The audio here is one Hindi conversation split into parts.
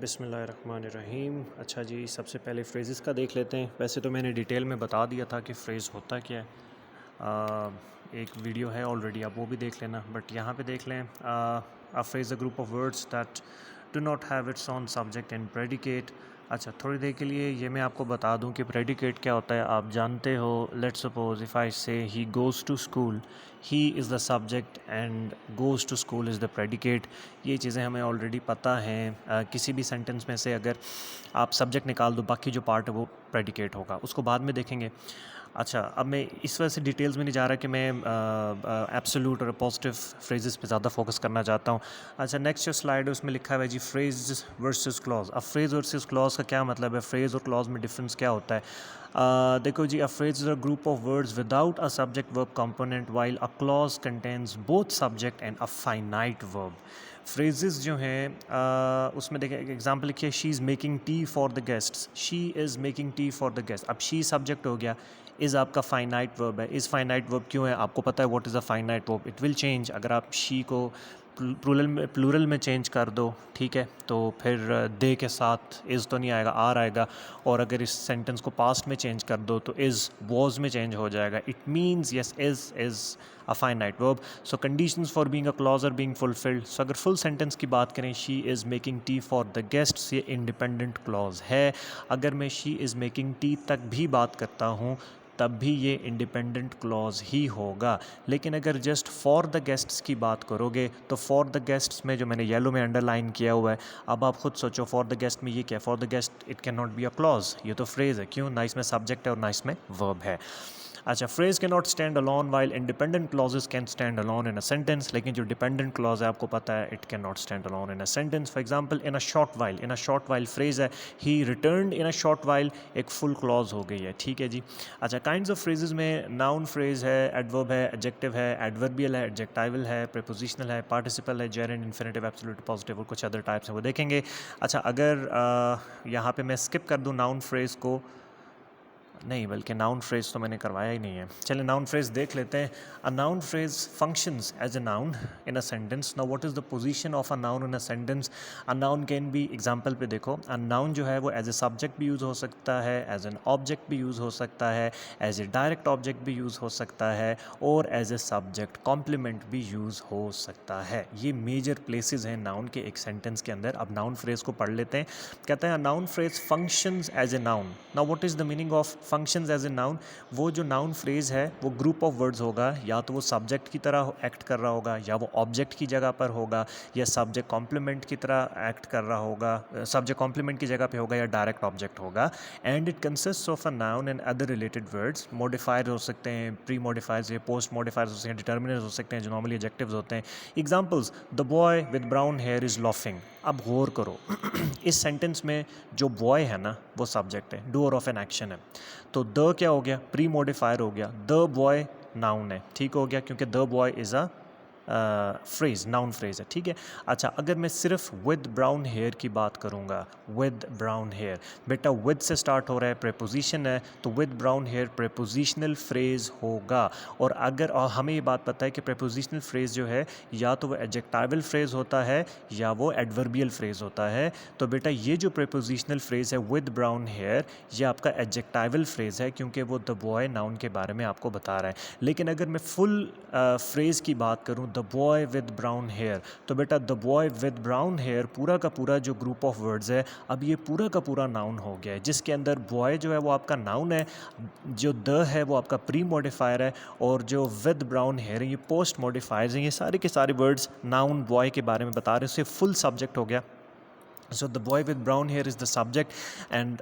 बिस्मिल्लाहिर्रहमानिर्रहीम। अच्छा जी, सबसे पहले फ्रेज़ेस का देख लेते हैं। वैसे तो मैंने डिटेल में बता दिया था कि फ़्रेज़ होता क्या है। एक वीडियो है ऑलरेडी, आप वो भी देख लेना, बट यहाँ पे देख लें। A phrase a group of words that do not have its own subject and predicate. अच्छा, थोड़ी देर के लिए ये मैं आपको बता दूं कि प्रेडिकेट क्या होता है। आप जानते हो, let's suppose if I say he goes to school, he is the subject and goes to school is the predicate. ये चीज़ें हमें ऑलरेडी पता हैं। किसी भी सेंटेंस में से अगर आप सब्जेक्ट निकाल दो, बाकी जो पार्ट है वो प्रेडिकेट होगा, उसको बाद में देखेंगे। अच्छा, अब मैं इस वजह से डिटेल्स में नहीं जा रहा कि मैं एब्सोल्यूट और पॉजिटिव फ्रेजेस पे ज़्यादा फोकस करना चाहता हूँ। अच्छा, नेक्स्ट जो स्लाइड है उसमें लिखा हुआ है जी फ्रेज वर्सेस क्लॉज। अब फ्रेज वर्सेस क्लॉज का क्या मतलब है, फ्रेज और क्लॉज में डिफरेंस क्या होता है। देखो जी, a phrase is a group of words without a subject verb component, while a clause contains both subject and a finite verb. Phrases जो हैं उसमें देखें, एक एग्जांपल लिखिए, she is making tea for the guests. She is making tea for the guest. अब शी सब्जेक्ट हो गया, इज़ आपका फाइनाइट वर्ब है। इज़ फाइनाइट वर्ब क्यों है, आपको पता है what is a finite verb. It will change. अगर आप शी को प्लूरल में चेंज कर दो, ठीक है, तो फिर दे के साथ इज़ तो नहीं आएगा, आर आएगा। और अगर इस सेंटेंस को पास्ट में चेंज कर दो तो इज़ वॉज में चेंज हो जाएगा। It means yes, is a finite verb. So conditions for being a clause are being fulfilled. So अगर फुल सेंटेंस की बात करें, she is making tea for the guests, ये इंडिपेंडेंट क्लॉज है। अगर मैं शी इज़ मेकिंग टी तक भी बात करता हूँ तब भी ये इंडिपेंडेंट क्लॉज ही होगा। लेकिन अगर जस्ट फॉर द गेस्ट्स की बात करोगे तो फॉर द गेस्ट्स में जो मैंने येलो में अंडरलाइन किया हुआ है, अब आप खुद सोचो फॉर द गेस्ट में ये क्या है। For the guessed it can not be a clause, ये तो फ्रेज है। क्यों ना, इसमें सब्जेक्ट है और ना इसमें वर्ब है। अच्छा, phrase can not stand alone while independent clauses can stand alone in a sentence. लेकिन जो डिपेंडेंट क्लॉज है आपको पता है, it can not stand alone in a sentence. For example, in a short while. In a short while phrase है, he returned in a short while, एक फुल क्लॉज हो गई है, ठीक है जी। अच्छा, काइंड्स ऑफ फ्रेजेस में नाउन फ्रेज है, एडवर्ब है, एडजेक्टिव है, एडवर्बियल है, एडजेक्टाइवल है, प्रीपोजिशनल है, पार्टिसिपल है, जेरेंड, इन्फिनेटिव, एब्सोल्यूट, पॉजिटिव और कुछ अदर टाइप्स हैं, वो देखेंगे। अच्छा, अगर यहाँ पे मैं स्किप कर दूँ नाउन फ्रेज को, नहीं, बल्कि नाउन फ्रेज तो मैंने करवाया ही नहीं है। चलिए नाउन फ्रेज देख लेते हैं। A noun phrase functions as a noun in a sentence. Now what is the position of a noun in a sentence. A noun can be, example पे देखो, अ नाउन जो है वो एज ए सब्जेक्ट भी यूज़ हो सकता है, एज एन ऑब्जेक्ट भी यूज़ हो सकता है, एज ए डायरेक्ट ऑब्जेक्ट भी यूज़ हो सकता है, और एज ए सब्जेक्ट कॉम्प्लीमेंट भी यूज़ हो सकता है। ये मेजर प्लेसेस हैं नाउन के एक सेंटेंस के अंदर। अब नाउन फ्रेज को पढ़ लेते हैं। कहते हैं noun phrase functions as a noun. Now what is the meaning of functions as a noun. वो जो नाउन फ्रेज है वो ग्रुप ऑफ वर्ड्स होगा, या तो वो सब्जेक्ट की तरह एक्ट कर रहा होगा, या वो ऑब्जेक्ट की जगह पर होगा, या सब्जेक्ट कॉम्प्लीमेंट की तरह एक्ट कर रहा होगा, सब्जेक्ट कॉम्प्लीमेंट की जगह पे होगा, या डायरेक्ट ऑब्जेक्ट होगा। And it consist of a noun and other related words. Modifier हो सकते हैं, प्री मॉडिफायर्स या पोस्ट मॉडिफायर्स हो सकते हैं, डिटर्मिनर्स हो सकते हैं जो नॉर्मली एडजेक्टिव्स होते हैं। Examples, the boy with brown here is laughing. अब गौर करो इस सेंटेंस में जो बॉय है ना वो सब्जेक्ट है, डूअर ऑफ एन एक्शन है। तो द क्या हो गया, प्री मॉडिफायर हो गया, द बॉय नाउन है, ठीक हो गया, क्योंकि the boy is a phrase, noun phrase है, ठीक है। अच्छा, अगर मैं सिर्फ विद ब्राउन हेयर की बात करूँगा, विद ब्राउन हेयर, बेटा विद से स्टार्ट हो रहा है, प्रेपोजिशन है, तो with brown hair prepositional phrase होगा। और अगर हमें ये बात पता है कि प्रेपोजिशनल फ्रेज जो है या तो वो एडजेक्टाइवल फ्रेज होता है या वो एडवर्बियल फ्रेज होता है। तो बेटा ये जो प्रेपोजिशनल फ्रेज है विद ब्राउन हेयर, ये आपका एडजेक्टाइवल फ्रेज है, क्योंकि वो द बॉय नाउन के बारे में आपको बता रहा है। लेकिन अगर मैं फुल फ्रेज की बात करूं, the boy with brown hair, तो बेटा the boy with brown hair पूरा का पूरा जो ग्रुप ऑफ वर्ड्स है, अब ये पूरा का पूरा नाउन हो गया है, जिसके अंदर बॉय जो है वो आपका नाउन है, जो द है वो आपका प्री मॉडिफायर है, और जो विद ब्राउन हेयर है ये पोस्ट मॉडिफायर्स हैं। ये सारे के सारे वर्ड्स नाउन बॉय के बारे में बता रहे हैं, उससे फुल सब्जेक्ट हो गया। So the boy with brown hair is the subject, and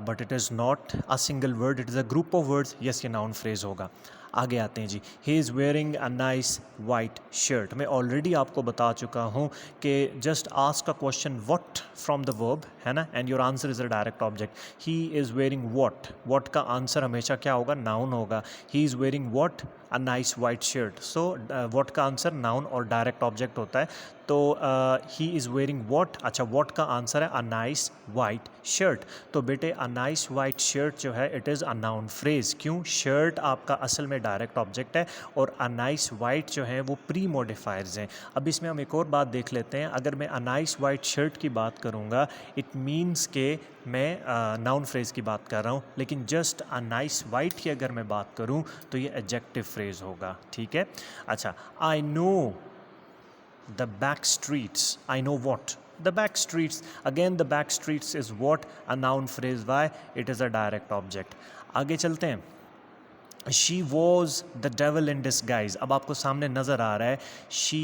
but it is not a single word, it is a group of words. Yes, ये noun phrase होगा। आगे आते हैं जी, he is wearing a nice white shirt। मैं ऑलरेडी आपको बता चुका हूँ कि just ask a question what from the verb, है ना, and your answer is a direct object। he is wearing what, what का आंसर हमेशा क्या होगा, noun होगा। he is wearing what, a nice white shirt. So what का आंसर नाउन और डायरेक्ट ऑब्जेक्ट होता है, तो ही इज़ वेयरिंग व्हाट। अच्छा, व्हाट का आंसर है अ नाइस वाइट शर्ट। तो बेटे अ नाइस वाइट शर्ट जो है it is a noun phrase. क्यों? शर्ट आपका असल में डायरेक्ट ऑब्जेक्ट है और अ नाइस वाइट जो है वो प्री मॉडिफायर्स हैं। अब इसमें हम एक और बात देख लेते हैं। अगर मैं अ नाइस वाइट शर्ट की बात करूँगा इट मीन्स के मैं नाउन फ्रेज़ की बात कर रहा हूँ, लेकिन जस्ट अ नाइस वाइट की अगर मैं बात करूँ तो ये एडजेक्टिव फ्रेज़ होगा। ठीक है। अच्छा, I know the back streets. I know what? The back streets. Again, the back streets is what? A noun phrase. Why? It is a direct object. आगे चलते हैं। She was the devil in disguise. अब आपको सामने नज़र आ रहा है she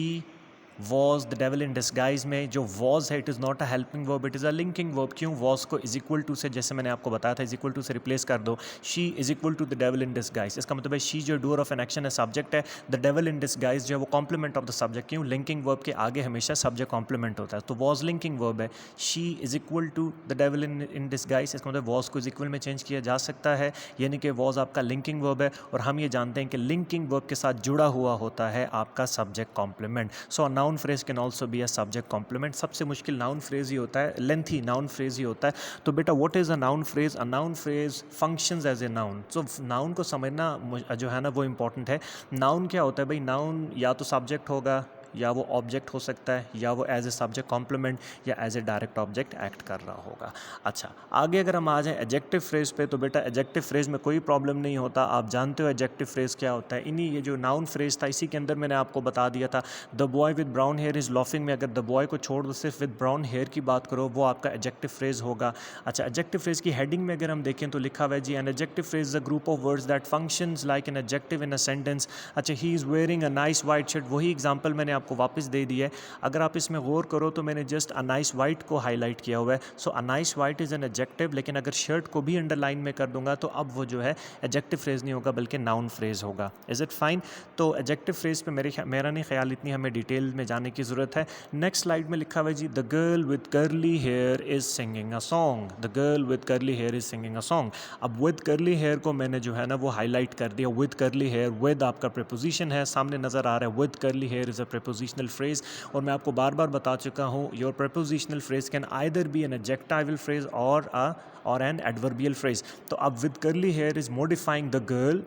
was the devil in disguise में जो was है it is not a helping verb, it is a linking verb. क्यों? was को is equal to से, जैसे मैंने आपको बताया था, is equal to से replace कर दो। she is equal to the devil in disguise। इसका मतलब है she जो doer of an action है, subject है, the devil in disguise जो है वो complement of the subject। क्यों? linking verb के आगे हमेशा subject complement होता है, तो was linking verb है। she is equal to the devil in disguise, इसका मतलब was को is equal में चेंज किया जा सकता है, यानी कि was आपका linking verb है और हम ये जानते हैं कि linking verb के साथ जुड़ा हुआ होता है आपका subject complement। So noun phrase can also be a subject complement. सबसे मुश्किल नाउन फ्रेज ही होता है, लेंथी नाउन फ्रेज ही होता है। तो बेटा what is a noun phrase? A noun phrase functions as a noun. So noun को समझना जो है ना वो इम्पॉर्टेंट है। नाउन क्या होता है भाई? नाउन या तो सब्जेक्ट होगा, या वो ऑब्जेक्ट हो सकता है, या वो एज ए सब्जेक्ट कॉम्प्लीमेंट या as a direct object act कर रहा होगा। अच्छा, आगे अगर हम आ जाएं एडजेक्टिव फ्रेज पे, तो बेटा एडजेक्टिव फ्रेज में कोई प्रॉब्लम नहीं होता। आप जानते हो एडजेक्टिव फ्रेज क्या होता है। इन्हीं ये जो नाउन फ्रेज था इसी के अंदर मैंने आपको बता दिया था। The boy with brown here is laughing में अगर द बॉय को छोड़ दो, सिर्फ विद ब्राउन हेयर की बात करो, वो आपका एडजेक्टिव फ्रेज होगा। अच्छा, एडजेक्टिव फ्रेज की हेडिंग में अगर हम देखें तो लिखा हुआ है जी, an adjective phrase is a group of words that functions like an adjective in a sentence. अच्छा, he is wearing a nice white shirt, वही एग्जाम्पल मैंने आपको वापस दे दिया है। अगर आप इसमें गौर करो तो मैंने जस्ट अ नाइस वाइट को हाईलाइट किया हुआ है। So a nice white is an adjective, लेकिन अगर शर्ट को भी अंडरलाइन में कर दूंगा तो अब वो जो है एडजेक्टिव फ्रेज नहीं होगा बल्कि नाउन फ्रेज होगा। Is it fine? तो एडजेक्टिव फ्रेज पे मेरा नहीं ख्याल इतनी हमें डिटेल में जाने की ज़रूरत है। नेक्स्ट स्लाइड में लिखा हुआ है जी, the girl with curly hair is singing a song. The girl with curly hair is singing a song. अब विद कर्ली हेयर को मैंने जो है ना वो हाईलाइट कर दिया। विद कर्ली हेयर, विद आपका प्रीपोजिशन है, सामने नज़र आ रहा है with curly hair is a prepositional phrase. और मैं आपको बार बार बता चुका हूँ your prepositional phrase can either be N adjectival phrase और एन एडवर्बियल फ्रेज। तो अब with curly here is modifying the girl,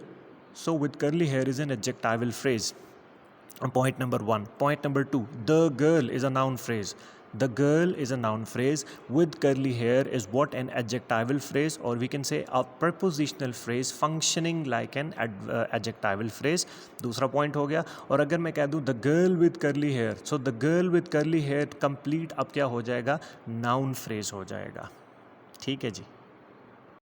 so with curly here is an adjectival phrase. Point number one. Point number two, the girl is a noun phrase. The girl is a noun phrase. With curly hair is what? An adjectival phrase, or we can say a prepositional phrase functioning like an adjectival phrase. दूसरा point हो गया। और अगर मैं कह दूँ the girl with curly hair, so the girl with curly hair complete अब क्या हो जाएगा? Noun phrase हो जाएगा। ठीक है जी।